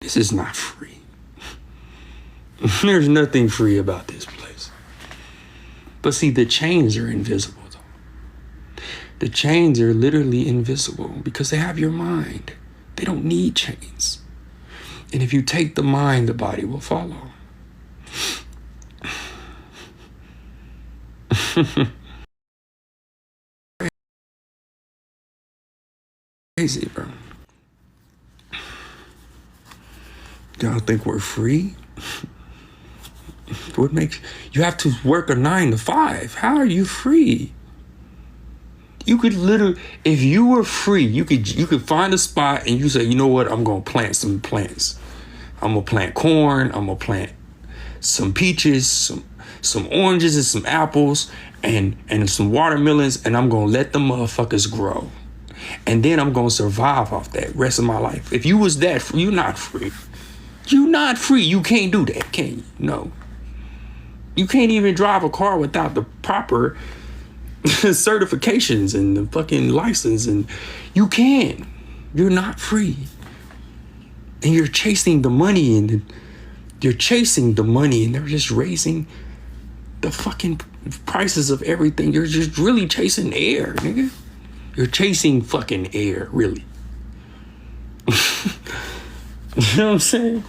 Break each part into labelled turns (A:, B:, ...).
A: This is not free. There's nothing free about this place. But see, the chains are invisible, though. The chains are literally invisible because they have your mind. They don't need chains. And if you take the mind, the body will follow. Crazy, bro. Y'all think we're free? What makes you have to work a 9 to 5? How are you free? You could literally, if you were free, you could find a spot and you say, you know what, I'm gonna plant some plants. I'm gonna plant corn. I'm gonna plant some peaches, some oranges and some apples and some watermelons, and I'm gonna let the motherfuckers grow. And then I'm gonna survive off that rest of my life. If you was that free, you're not free. You're not free. You can't do that, can you? No. You can't even drive a car without the proper certifications and the fucking license, and you can't. You're not free. And you're chasing the money, and they're just raising the fucking prices of everything. You're just really chasing air, nigga. You're chasing fucking air, really. You know what I'm saying?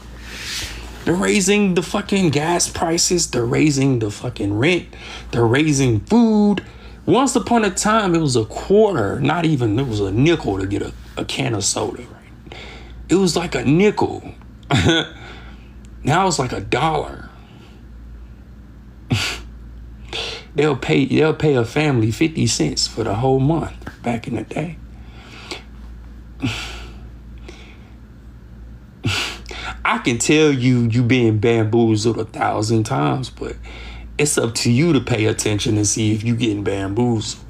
A: They're raising the fucking gas prices. They're raising the fucking rent. They're raising food. Once upon a time, it was a quarter, not even, it was a nickel to get a can of soda, right? It was like a nickel. Now it's like $1. They'll pay a family 50 cents for the whole month back in the day. I can tell you being bamboozled 1,000 times, but it's up to you to pay attention and see if you getting bamboozled.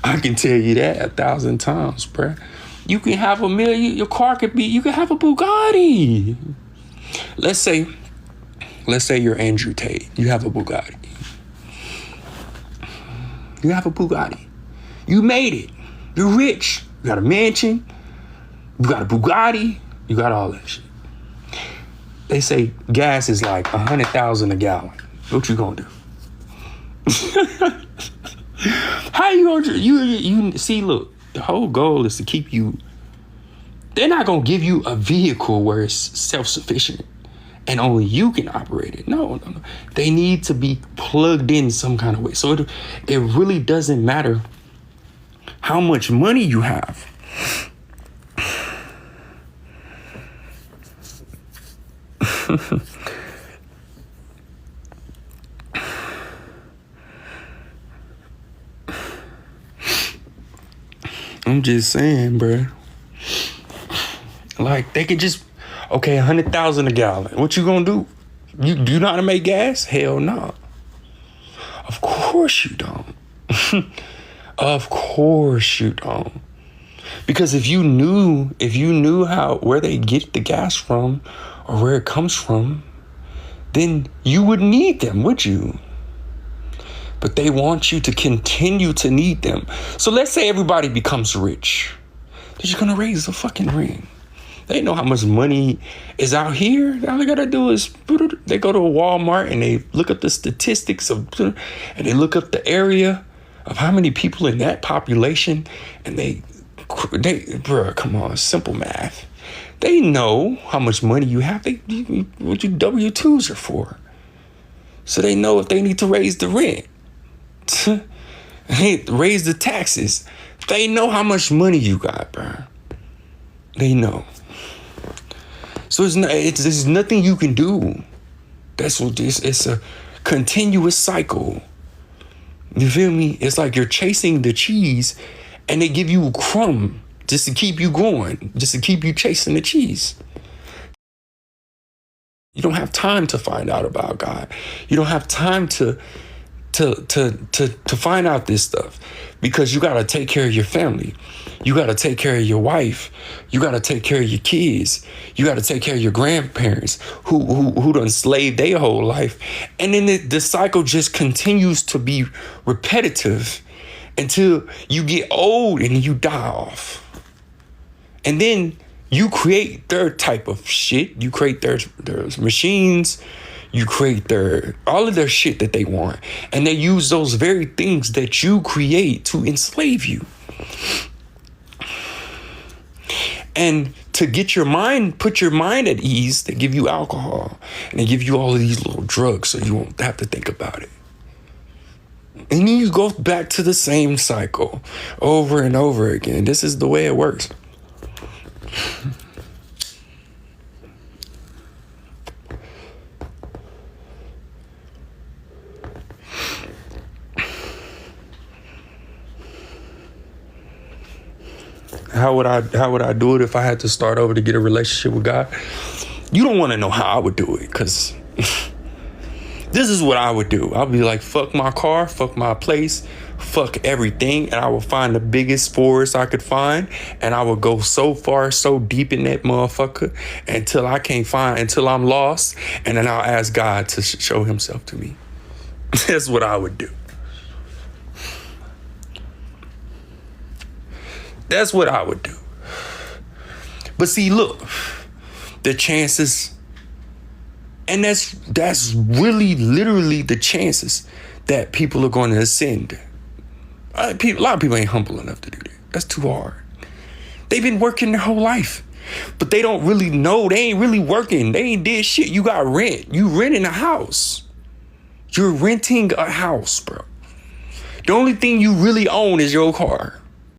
A: I can tell you that 1,000 times, bruh. You can have $1 million, your car could be, you can have a Bugatti. Let's say you're Andrew Tate. You have a Bugatti. You have a Bugatti. You made it. You're rich. You got a mansion. You got a Bugatti. You got all that shit. They say gas is like 100,000 a gallon. What you gonna do? How you gonna you see? Look, the whole goal is to keep you. They're not gonna give you a vehicle where it's self-sufficient and only you can operate it. No. They need to be plugged in some kind of way. So it really doesn't matter how much money you have. I'm just saying, bruh. Like, they could just, okay, 100,000 a gallon. What you gonna do? You do you know how to make gas? Hell no. Of course you don't. Of course you don't. Because if you knew where they get the gas from or where it comes from, then you wouldn't need them, would you? But they want you to continue to need them. So let's say everybody becomes rich. They're just gonna raise the fucking ring. They know how much money is out here. All they gotta do is they go to a Walmart and they look up the statistics and they look up the area of how many people in that population, and they bro, come on, simple math. They know how much money you have. What your W-2s are for. So they know if they need to raise the rent, raise the taxes. They know how much money you got, bro. They know. So there's nothing you can do. That's what this. It's a continuous cycle. You feel me? It's like you're chasing the cheese, and they give you a crumb just to keep you going, just to keep you chasing the cheese. You don't have time to find out about God. You don't have time to find out this stuff, because you got to take care of your family. You got to take care of your wife. You got to take care of your kids. You got to take care of your grandparents who done slaved their whole life. And then the cycle just continues to be repetitive until you get old and you die off. And then You create their type of shit. You create their machines. You create all of their shit that they want. And they use those very things that you create to enslave you. And to get your mind, put your mind at ease, they give you alcohol. And they give you all of these little drugs so you won't have to think about it. And then you go back to the same cycle over and over again. This is the way it works. How would I do it if I had to start over to get a relationship with God? You don't want to know how I would do it, because this is what I would do. I'll be like, fuck my car, fuck my place, fuck everything. And I will find the biggest forest I could find. And I will go so far, so deep in that motherfucker until I'm lost. And then I'll ask God to show himself to me. That's what I would do. That's what I would do. But see, look, the chances, and that's really literally the chances that people are going to ascend. A lot of people ain't humble enough to do that. That's too hard. They've been working their whole life, but they don't really know. They ain't really working. They ain't did shit. You got rent. You renting a house. You're renting a house, bro. The only thing you really own is your car.